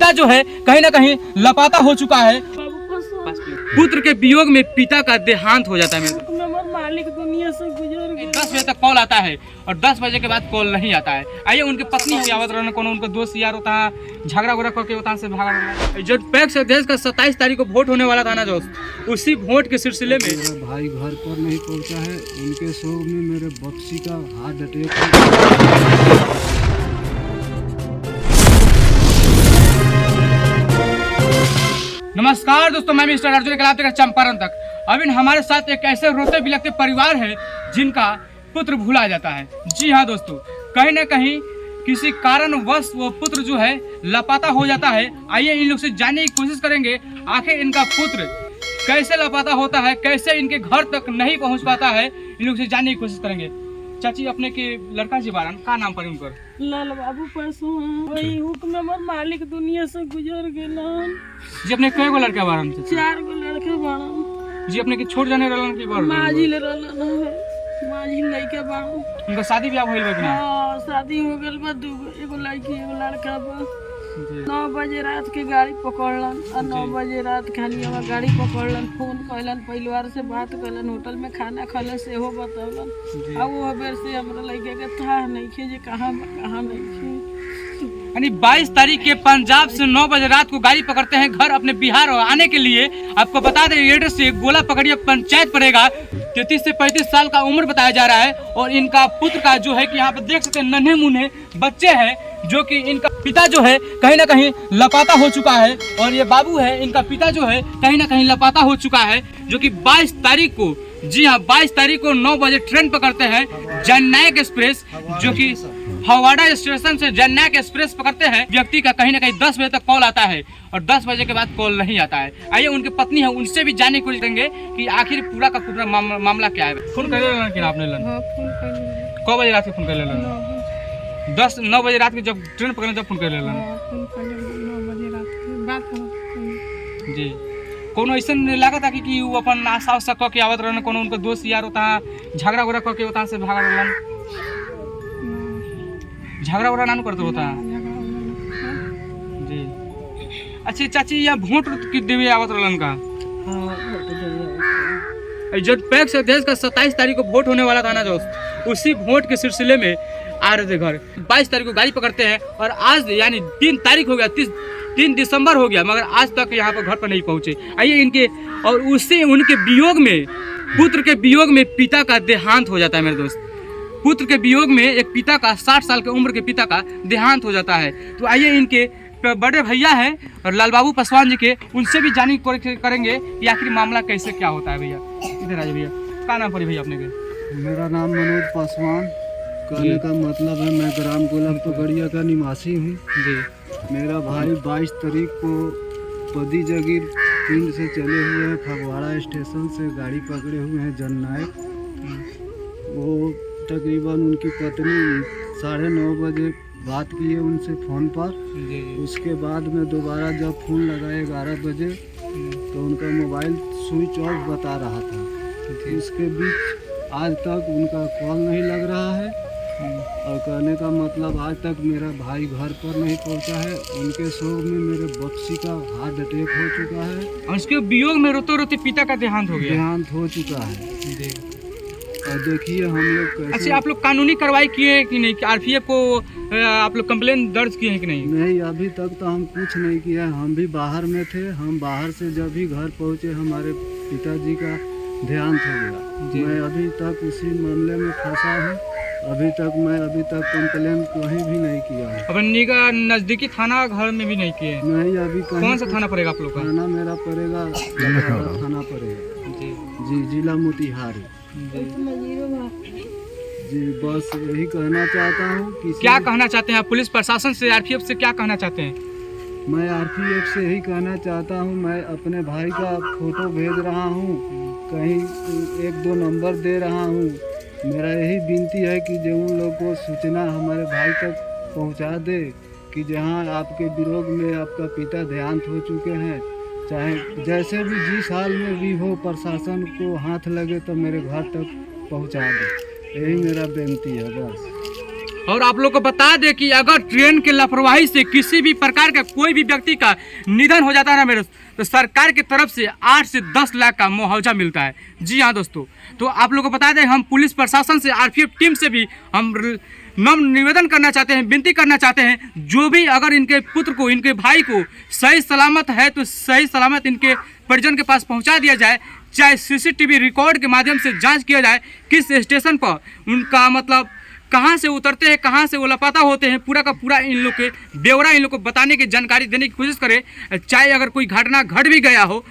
पिता जो है कहीं ना कहीं लापता हो चुका है। पुत्र के वियोग में पिता का देहांत हो जाता है। मालिक दुनिया से गुजर गए। 10 बजे तक कॉल आता है और 10 बजे के बाद कॉल नहीं आता है। आइए उनके पत्नी की आवत रहना कोनो उनका दोस्त यार होता है, झगड़ा उगड़ा करके होता से भागा। जो पैक्स अध्यक्ष का 27 तारीख को वोट होने वाला था ना दोस्त, उसी वोट के सिलसिले में मेरा भाई घर पर नहीं पहुंचा है। उनके शोक में मेरे बक्सी का हार्ट अटैक। नमस्कार दोस्तों, मैं मिस्टर अर्जुन कलाते का चंपारण तक। अभी हमारे साथ एक ऐसे रोते बिलखते परिवार है जिनका पुत्र भूला जाता है। जी हाँ दोस्तों, कहीं ना कहीं किसी कारणवश वो पुत्र जो है लापता हो जाता है। आइए इन लोग से जानने की कोशिश करेंगे आखिर इनका पुत्र कैसे लापता होता है, कैसे इनके घर तक नहीं पहुंच पाता है। इन लोग से जानने की कोशिश करेंगे। चाची अपने के लड़का जी बारन का नाम पर उनकर लाल बाबू परसों वही हुक्म हमर मालिक दुनिया से गुजर गेलन। जी अपने कई गो लड़का बारन? 4 गो लड़के बाड़न। जी अपने के छोड़ जाने रहलन की बार? माजी ले रहलन है, माजी लइका बाड़न। उनका शादी ब्याह होइल बा कि ना? हां शादी हो गेल बा, 2 गो, एगो लड़की एगो लड़का बा। 9 बजे रात के गाड़ी पकड़लन और 9 बजे रात खाली हमार गाड़ी पकड़लन, फोन कैलन, परिवार से बात कैलन, होटल में खाना खैलन सेहो बतौलन। अब वो बेर से हमरा लइका के था नहीं खे जे कहां नहीं खे। यानी 22 तारीख के पंजाब से 9 बजे रात को गाड़ी पकड़ते हैं घर अपने बिहार आने के लिए। आपको बता दें एड्रेस से गोला पकड़िए पंचायत पड़ेगा। 33 से 35 साल का उम्र बताया जा रहा है और इनका पुत्र का जो है कि यहाँ पे देख सकते हैं नन्हे मुन्ने बच्चे हैं, जो कि इनका पिता जो है कहीं ना कहीं लापता हो चुका है। और ये बाबू है, इनका पिता जो है कहीं ना कहीं लापता हो चुका है, जो कि 22 तारीख को, जी हाँ 22 तारीख को 9 बजे ट्रेन पकड़ते हैं जननायक एक्सप्रेस, जो कि हवाड़ा स्टेशन से जननायक एक्सप्रेस पकड़ते हैं। व्यक्ति का कहीं ना कहीं 10 बजे तक कॉल आता है और 10 बजे के बाद कॉल नहीं आता है। आइए उनकी पत्नी है, उनसे भी जानने की कोशिश करेंगे कि आखिर पूरा का पूरा मामला क्या है। फोन कर लेना कि आपने लन? हां फोन कर लेलन। कब बजे रात को फोन कर लेलन? 9 बजे रात के जब ट्रेन पकड़ने जब फोन कर लेलन? हां फोन कर लेलन 9 बजे रात के बात कर। जी कोनो ऐसा लागत है कि वो अपन आशा उसा कह के आवत रहन, कोनो उनका दोस्त यार होता है, झगड़ा उगड़ा करके होता से भागा रहन? झगड़ा उगड़ा नानू करते होता है जी। अच्छा चाची यहाँ वोट की देवे आवत रहलन का? जो पैक्स अध्यक्ष का 27 तारीख को वोट होने वाला था ना दोस्त, उसी वोट के सिलसिले में आ रहे थे घर। 22 तारीख को गाड़ी पकड़ते हैं और आज यानी 3 तारीख हो गया, 3 दिसंबर हो गया, मगर आज तक यहाँ पर घर पर नहीं पहुंचे। आइए इनके और उससे उनके वियोग में, पुत्र के वियोग में पिता का देहांत हो जाता है मेरे दोस्त। पुत्र के वियोग में एक पिता का 60 साल की उम्र के पिता का देहांत हो जाता है। तो आइए इनके बड़े भैया हैं और लाल बाबू पासवान जी के, उनसे भी जानी करेंगे कि आखिर मामला कैसे क्या होता है। भैया इधर आ जाइए। भैया क्या नाम पड़ी भैया अपने के? मेरा नाम मनोज पासवान। कहने का मतलब है मैं ग्राम गोलम पगड़िया का निवासी हूँ जी। मेरा भाई 22 तारीख को पदी जगीर पिंड से चले हुए हैं, फगवाड़ा स्टेशन से गाड़ी पकड़े हुए हैं जननायक। वो तकरीबन उनकी पत्नी 9:30 बजे बात की है उनसे फ़ोन पर। उसके बाद में दोबारा जब फ़ोन लगाए 11 बजे तो उनका मोबाइल स्विच ऑफ बता रहा था। इसके बीच आज तक उनका कॉल नहीं लग रहा है और कहने का मतलब आज तक मेरा भाई घर पर नहीं पहुंचा है। उनके शोक में मेरे बक्सी का हार्ट अटैक हो चुका है और उसके वियोग में रोते रोते पिता का देहांत हो गया। देहांत हो चुका है। और देखिए हम लोग कैसे। अच्छा आप लोग कानूनी कार्रवाई किए हैं कि नहीं? आरपीएफ को आप लोग कंप्लेन दर्ज किए हैं कि नहीं? नहीं अभी तक तो हम कुछ नहीं किया। हम भी बाहर में थे। हम बाहर से जब भी घर पहुंचे हमारे पिताजी का देहांत हो गया। मैं अभी तक उसी मामले में फंसा हूँ। अभी तक कंप्लेन कहीं भी नहीं किया है। अपनी का नजदीकी थाना घर में भी नहीं किए? नहीं अभी कौन सा थाना पड़ेगा आप लोग का? थाना मेरा पड़ेगा थाना पड़ेगा जी, जिला मोतिहारी जी। बस यही कहना चाहता हूँ कि क्या कहना चाहते हैं आप पुलिस प्रशासन से, आरपीएफ से क्या कहना चाहते हैं? मैं आरपीएफ से यही कहना चाहता हूँ। मैं अपने भाई का फोटो भेज रहा हूँ, कहीं 1-2 नंबर दे रहा हूँ। मेरा यही विनती है कि जो उन लोग को सूचना हमारे भाई तक पहुँचा दे कि जहाँ आपके विरोध में आपका पिता देहांत हो चुके हैं, चाहे जैसे भी जिस हाल में भी हो, प्रशासन को हाथ लगे तो मेरे घर तक पहुँचा दे। यही मेरा विनती है बस। और आप लोग को बता दें कि अगर ट्रेन के लापरवाही से किसी भी प्रकार का कोई भी व्यक्ति का निधन हो जाता है ना मेरे, तो सरकार की तरफ से 8 से 10 लाख का मुआवजा मिलता है। जी हाँ दोस्तों, तो आप लोग को बता दें हम पुलिस प्रशासन से, आरपीएफ टीम से भी हम नम्र निवेदन करना चाहते हैं, विनती करना चाहते हैं, जो भी अगर इनके पुत्र को, इनके भाई को सही सलामत है तो सही सलामत इनके परिजन के पास पहुंचा दिया जाए। चाहे सीसीटीवी रिकॉर्ड के माध्यम से जांच किया जाए किस स्टेशन पर उनका मतलब कहाँ से उतरते हैं, कहाँ से वो लापता होते हैं, पूरा का पूरा इन लोग के ब्यौरा इन लोग को बताने की जानकारी देने की कोशिश करें। चाहे अगर कोई घटना घट भी गया हो,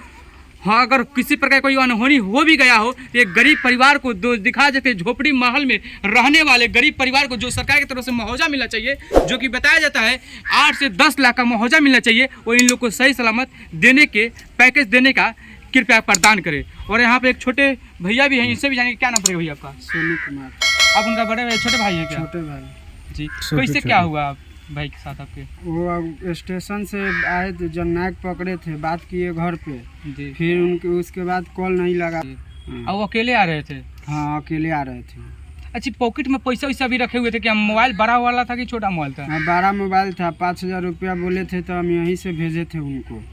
हाँ अगर किसी प्रकार कोई अनहोनी हो भी गया हो, तो एक गरीब परिवार को दिखा देते, झोपड़ी महल में रहने वाले गरीब परिवार को जो सरकार की तरफ से मुआवजा मिलना चाहिए, जो कि बताया जाता है 8 से 10 लाख का मुआवजा मिलना चाहिए, वो इन लोग को सही सलामत देने के पैकेज देने का कृपया प्रदान करें। और यहाँ पे एक छोटे भैया भी हैं, इनसे भी जानेंगे। क्या नाम पड़ेगा भैया आपका? सोनू कुमार। आप उनका बड़े छोटे भाई है क्या? छोटे भाई जी, कैसे क्या हुआ आप भाई के साथ आपके? वो अब स्टेशन से आए थे, जननायक पकड़े थे, बात किए घर पे, जी, फिर उनके उसके बाद कॉल नहीं लगा। और वो अकेले आ रहे थे? हाँ अकेले आ रहे थे। अच्छा, पॉकेट में पैसा वैसा भी रखे हुए थे क्या? मोबाइल बड़ा वाला था कि छोटा मोबाइल था? हाँ 12 मोबाइल था, 5000 रुपया बोले थे, तो हम यहीं से भेजे थे उनको।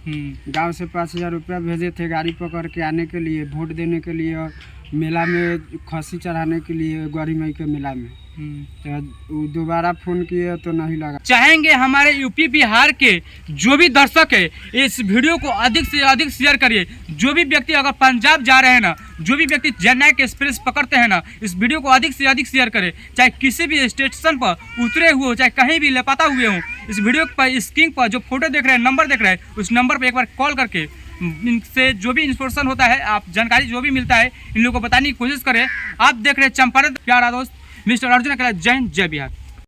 गांव से 5000 रुपया भेजे थे गाड़ी पकड़ के आने के लिए, वोट देने के लिए और मेला में खस्सी चढ़ाने के लिए, गौरी माई के मेला में। तो दोबारा फोन किए तो नहीं लगा। चाहेंगे हमारे यूपी बिहार के जो भी दर्शक है इस वीडियो को अधिक से अधिक शेयर करिए। जो भी व्यक्ति अगर पंजाब जा रहे हैं ना, जो भी व्यक्ति जननायक एक्सप्रेस पकड़ते हैं ना, इस वीडियो को अधिक से अधिक शेयर करें। चाहे किसी भी स्टेशन पर उतरे हुए हो, चाहे कहीं भी लापता हुए हों, इस वीडियो पर स्क्रीन पर जो फोटो देख रहे हैं, नंबर देख रहे हैं, उस नंबर पर एक बार कॉल करके इनसे जो भी इंफॉर्मेशन होता है, आप जानकारी जो भी मिलता है, इन लोगों को बताने की कोशिश करें। आप देख रहे हैं चंपारण प्यारा दोस्त मिस्टर अर्जुन अकेला। जय हिंद, जय बिहार।